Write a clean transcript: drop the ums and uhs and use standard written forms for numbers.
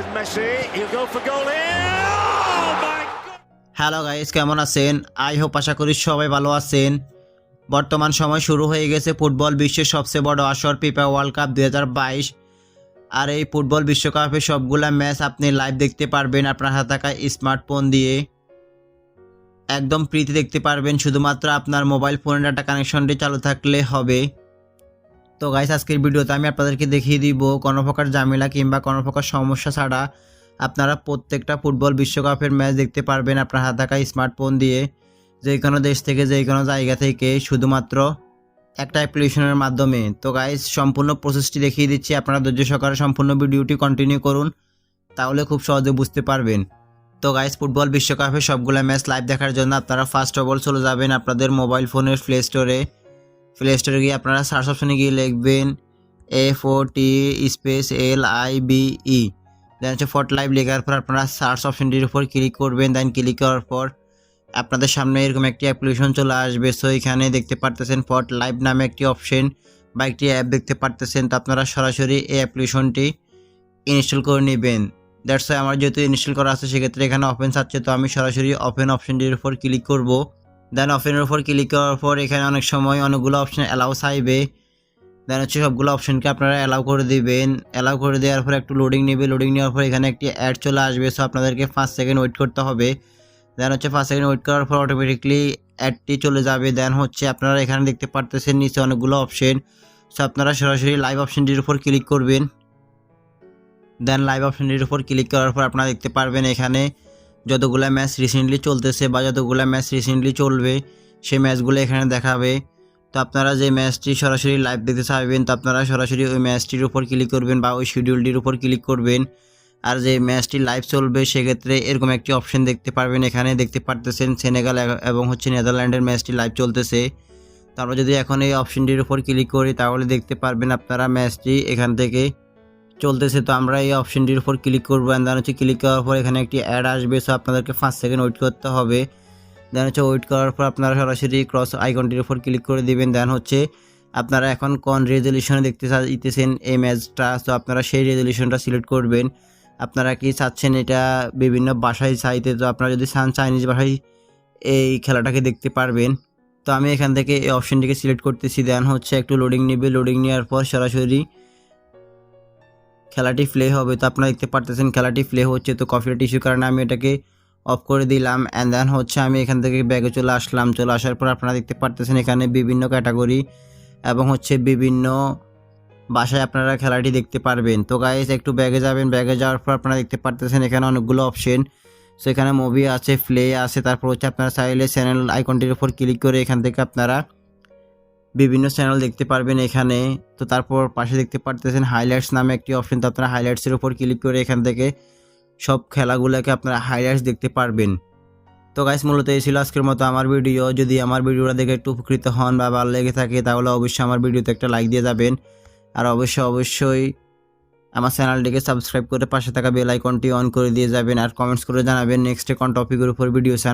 with Messi. He'll go for goal here. Oh my God! Hello guys, কেমন আছেন? I hope আশা করি সবাই ভালো আছেন। বর্তমান সময় শুরু হয়ে গেছে ফুটবল বিশ্বের সবচেয়ে বড় আসর ফিফা ওয়ার্ল্ড কাপ 2022। আর এই ফুটবল বিশ্বকাপে সবগুলা ম্যাচ আপনি লাইভ দেখতে পারবেন আপনার হাতে থাকা স্মার্টফোন দিয়ে। একদম ফ্রিতে দেখতে পারবেন, শুধুমাত্র আপনার মোবাইল ফোনের ডাটা কানেকশনটি চালু থাকলে হবে। তো গাইস, আজকের ভিডিওতে আমি আপনাদেরকে দেখিয়ে দিব কোনো প্রকার ঝামেলা কিংবা কোনো প্রকার সমস্যা ছাড়া আপনারা প্রত্যেকটা ফুটবল বিশ্বকাপের ম্যাচ দেখতে পারবেন আপনার হাতে থাকা স্মার্টফোন দিয়ে, যে কোনো দেশ থেকে যে কোনো জায়গা থেকে, শুধুমাত্র একটা অ্যাপ্লিকেশনের মাধ্যমে। তো গাইস, সম্পূর্ণ প্রসেসটি দেখিয়ে দিচ্ছি, আপনারা ধৈর্য সহকারে সম্পূর্ণ ভিডিওটি কন্টিনিউ করুন, তাহলে খুব সহজে বুঝতে পারবেন। তো গাইস, ফুটবল বিশ্বকাপে সবগুলো ম্যাচ লাইভ দেখার জন্য আপনারা ফার্স্ট অফ অল চলে যাবেন আপনাদের মোবাইল ফোনের প্লে স্টোরে গিয়ে আপনারা সার্চ অপশনে গিয়ে লিখবেন FOT স্পেস LIVE, দেন হচ্ছে ফট লাইভ লেখার পর আপনারা সার্চ অপশনটির উপর ক্লিক করবেন। দেন ক্লিক করার পর আপনাদের সামনে এরকম একটি অ্যাপ্লিকেশন চলে আসবে। সো এখানে দেখতে পারতেছেন ফট লাইভ নামে একটি অপশন বা একটি অ্যাপ দেখতে পারতেছেন। তো আপনারা সরাসরি এই অ্যাপ্লিকেশনটি ইনস্টল করে নেবেন। দ্যাটস ওয়াই আমার যেহেতু ইনস্টল করা আছে সেক্ষেত্রে এখানে ওপেন চাচ্ছে, তো আমি সরাসরি ওপেন অপশনটির উপর ক্লিক করব। দেন ওপেনের উপর ক্লিক করার পর এখানে অনেক সময় অনেকগুলো অপশন অ্যালাউ চাইবে। দেন হচ্ছে সবগুলো অপশনকে আপনারা অ্যালাউ করে দিবেন। অ্যালাউ করে দেওয়ার পর একটু লোডিং নেবে। লোডিং নেওয়ার পর এখানে একটি অ্যাড চলে আসবে। সো আপনাদেরকে 5 সেকেন্ড ওয়েট করতে হবে। দেন হচ্ছে 5 সেকেন্ড ওয়েট করার পর অটোমেটিকলি অ্যাডটি চলে যাবে। দেন হচ্ছে আপনারা এখানে দেখতে পারতেছেন নিচে অনেকগুলো অপশন। সো আপনারা সরাসরি লাইভ অপশনটির উপর ক্লিক করবেন। দেন লাইভ অপশনটির উপর ক্লিক করার পর আপনারা দেখতে পারবেন এখানে যতগুলো ম্যাচ রিসেন্টলি চলতেছে বা যতগুলো ম্যাচ রিসেন্টলি চলবে সেই ম্যাচগুলো এখানে দেখাবে। তো আপনারা যে ম্যাচটি সরাসরি লাইভ দেখতে চাইবেন, তো আপনারা সরাসরি ওই ম্যাচটির উপর ক্লিক করবেন বা ওই শিডিউলটির উপর ক্লিক করবেন। আর যে ম্যাচটি লাইভ চলবে সেক্ষেত্রে এরকম একটি অপশন দেখতে পারবেন। এখানে দেখতে পারতেছেন সেনেগাল এবং হচ্ছে নেদারল্যান্ডের ম্যাচটি লাইভ চলতেছে। তারপর যদি এখন এই অপশনটির উপর ক্লিক করি তাহলে দেখতে পারবেন আপনারা ম্যাচটি এখান থেকে চলতেছে। তো আমরা এই অপশনটির উপর ক্লিক করবো। দেন হচ্ছে ক্লিক করার পর এখানে একটি অ্যাড আসবে। সো আপনাদেরকে 5 সেকেন্ড ওয়েট করতে হবে। দেন হচ্ছে ওয়েট করার পর আপনারা সরাসরি ক্রস আইকনটির উপর ক্লিক করে দিবেন। দেন হচ্ছে আপনারা এখন কোন রেজলিউশনে দেখতে চাইতেছেন এই ম্যাচটা, তো আপনারা সেই রেজলিউশনটা সিলেক্ট করবেন। আপনারা কি চাচ্ছেন এটা বিভিন্ন ভাষায় চাইতে, তো আপনারা যদি চান চাইনিজ ভাষায় এই খেলাটাকে দেখতে পারবেন। তো আমি এখান থেকে এই অপশনটিকে সিলেক্ট করতেছি। দেন হচ্ছে একটু লোডিং নেবে। লোডিং নেওয়ার পর সরাসরি খেলাটি প্লে হবে। তো আপনারা দেখতে পারতেছেন খেলাটি প্লে হচ্ছে। তো কপিরাইট ইস্যুর কারণে আমি এটাকে অফ করে দিলাম। অ্যান্ড দেন হচ্ছে আমি এখান থেকে ব্যাগে চলে আসলাম। চলে আসার পর আপনারা দেখতে পারতেছেন এখানে বিভিন্ন ক্যাটাগরি এবং হচ্ছে বিভিন্ন ভাষায় আপনারা খেলাটি দেখতে পারবেন। তো গাইস, একটু ব্যাগে যাবেন। ব্যাগে যাওয়ার পর আপনারা দেখতে পারতেছেন এখানে অনেকগুলো অপশন। সো এখানে মুভি আছে, প্লে আছে, তারপর হচ্ছে আপনারা চাইলে চ্যানেল আইকনটির উপর ক্লিক করে এখান থেকে আপনারা বিভিন্ন চ্যানেল দেখতে পারবেন এখানে। তো তারপর পাশে দেখতে পারতেছেন হাইলাইটস নামে একটি অপশন। তো আপনারা হাইলাইটসের উপর ক্লিক করে এখান থেকে সব খেলাগুলোকে আপনারা হাইলাইটস দেখতে পারবেন। তো গাইস, মূলত এই ছিল আজকের মতো আমার ভিডিও। যদি আমার ভিডিওটা দেখে একটু উপকৃত হন বা ভালো লেগে থাকে তাহলে অবশ্যই আমার ভিডিওতে একটা লাইক দিয়ে যাবেন। আর অবশ্যই আমার চ্যানেলটিকে সাবস্ক্রাইব করে পাশে থাকা বেল আইকনটি অন করে দিয়ে যাবেন। আর কমেন্টস করে জানাবেন নেক্সটে কোন টপিকের উপর ভিডিও চান।